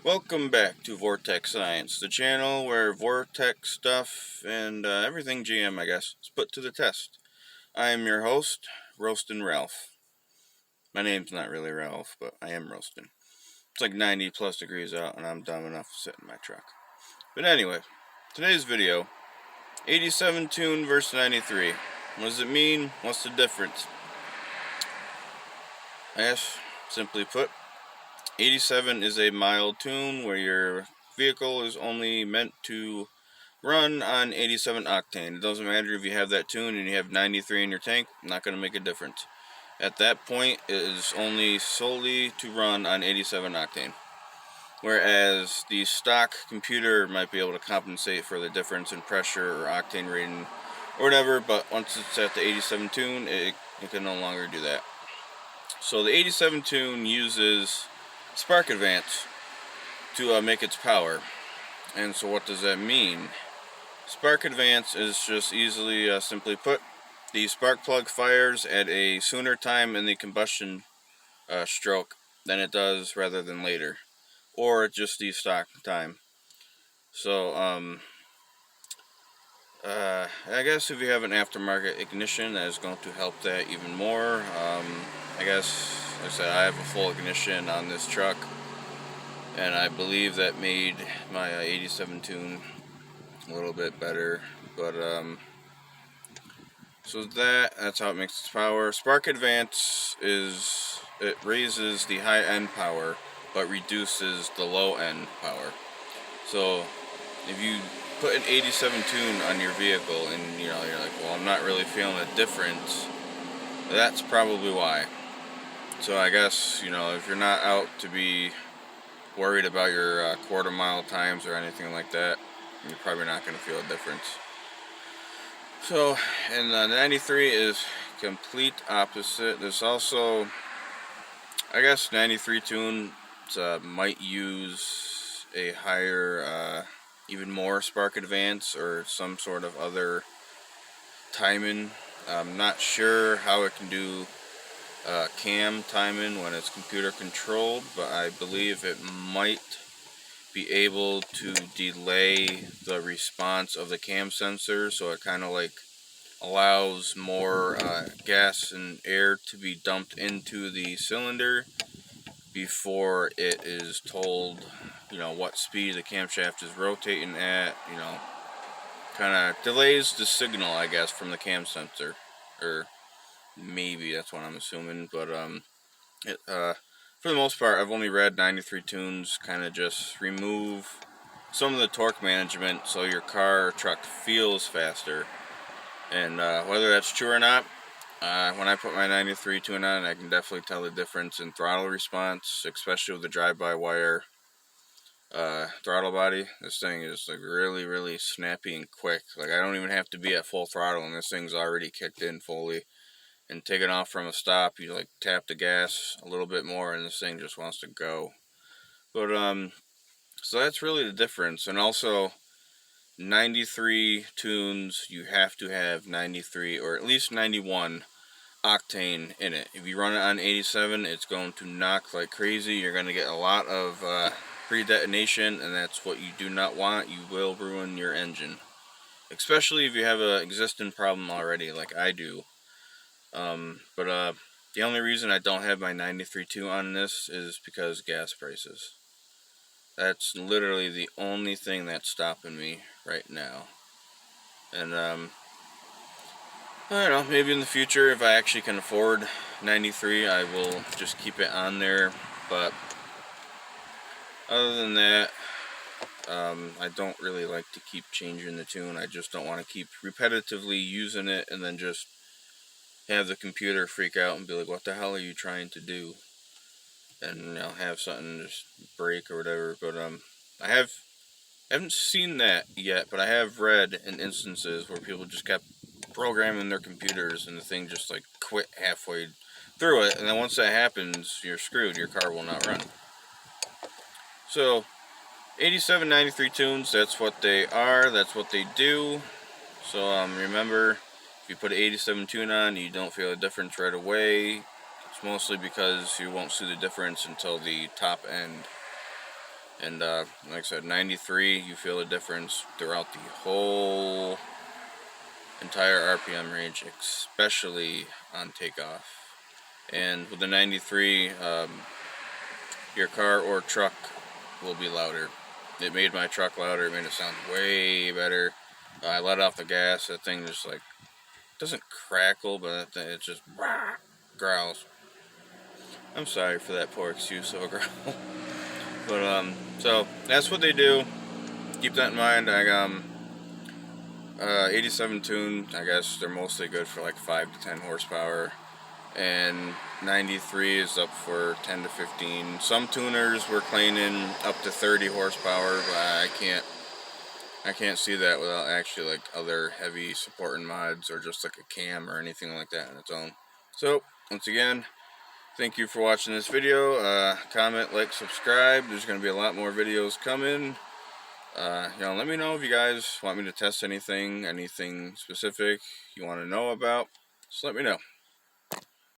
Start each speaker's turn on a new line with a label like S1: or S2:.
S1: Welcome back to Vortex Science, the channel where Vortex stuff and everything GM, I guess, is put to the test. I am your host, Roastin' Ralph. My name's not really Ralph, but I am roasting. It's like 90 plus degrees out, and I'm dumb enough to sit in my truck. But anyway, today's video, 87 tune versus 93. What does it mean? What's the difference? I guess, simply put, 87 is a mild tune where your vehicle is only meant to run on 87 octane. It doesn't matter if you have that tune and you have 93 in your tank, not going to make a difference. At that point, it is only solely to run on 87 octane. Whereas the stock computer might be able to compensate for the difference in pressure or octane rating or whatever, but once it's at the 87 tune, it can no longer do that. So the 87 tune uses Spark Advance to make its power. And so what does that mean? Spark Advance is just easily, simply put, the spark plug fires at a sooner time in the combustion stroke than it does rather than later, or just the stock time. So, I guess if you have an aftermarket ignition, that is going to help that even more. I guess, like I said, I have a full ignition on this truck, and I believe that made my 87 tune a little bit better, but so that's how it makes its power. Spark Advance it raises the high end power but reduces the low end power. So if you put an 87 tune on your vehicle and you're like, well, I'm not really feeling a difference, that's probably why. So I guess, if you're not out to be worried about your quarter mile times or anything like that, you're probably not going to feel a difference. So, and the 93 is complete opposite. There's also, I guess, 93 tunes might use a higher, even more Spark Advance or some sort of other timing. I'm not sure how it can do cam timing when it's computer controlled, but I believe it might be able to delay the response of the cam sensor, so it kind of like allows more gas and air to be dumped into the cylinder before it is told, what speed the camshaft is rotating at. Kind of delays the signal, I guess, from the cam sensor, or maybe that's what I'm assuming. But for the most part, I've only read 93 tunes kind of just remove some of the torque management so your car or truck feels faster. And whether that's true or not, when I put my 93 tune on, I can definitely tell the difference in throttle response, especially with the drive-by-wire throttle body. This thing is like really, really snappy and quick. Like I don't even have to be at full throttle, and this thing's already kicked in fully. And taking off from a stop, you like tap the gas a little bit more, and this thing just wants to go. But so that's really the difference. And also, 93 tunes, you have to have 93 or at least 91 octane in it. If you run it on 87, it's going to knock like crazy. You're going to get a lot of pre-detonation, and that's what you do not want. You will ruin your engine, especially if you have an existing problem already like I do. But the only reason I don't have my 93.2 on this is because gas prices. That's literally the only thing that's stopping me right now. And I don't know, maybe in the future if I actually can afford 93, I will just keep it on there. But other than that, I don't really like to keep changing the tune. I just don't want to keep repetitively using it and then just have the computer freak out and be like, what the hell are you trying to do? And have something just break or whatever. But I haven't seen that yet, but I have read in instances where people just kept programming their computers and the thing just like quit halfway through it, and then once that happens, you're screwed. Your car will not run. So 87 93 tunes, that's what they are, that's what they do. So remember, if you put an 87 tune on and you don't feel a difference right away, it's mostly because you won't see the difference until the top end. And like I said, 93, you feel a difference throughout the whole entire RPM range, especially on takeoff. And with the 93, your car or truck will be louder. It made my truck louder. It made it sound way better. I let off the gas. That thing just like doesn't crackle, but it just growls. I'm sorry for that poor excuse of a growl. But so that's what they do. Keep that in mind. I got 87 tune. I guess they're mostly good for like 5 to 10 horsepower, and 93 is up for 10 to 15. Some tuners were claiming up to 30 horsepower, but I can't see that without actually like other heavy supporting mods or just like a cam or anything like that on its own. So once again, thank you for watching this video. Comment, like, subscribe. There's going to be a lot more videos coming. Let me know if you guys want me to test anything specific you want to know about. Just let me know.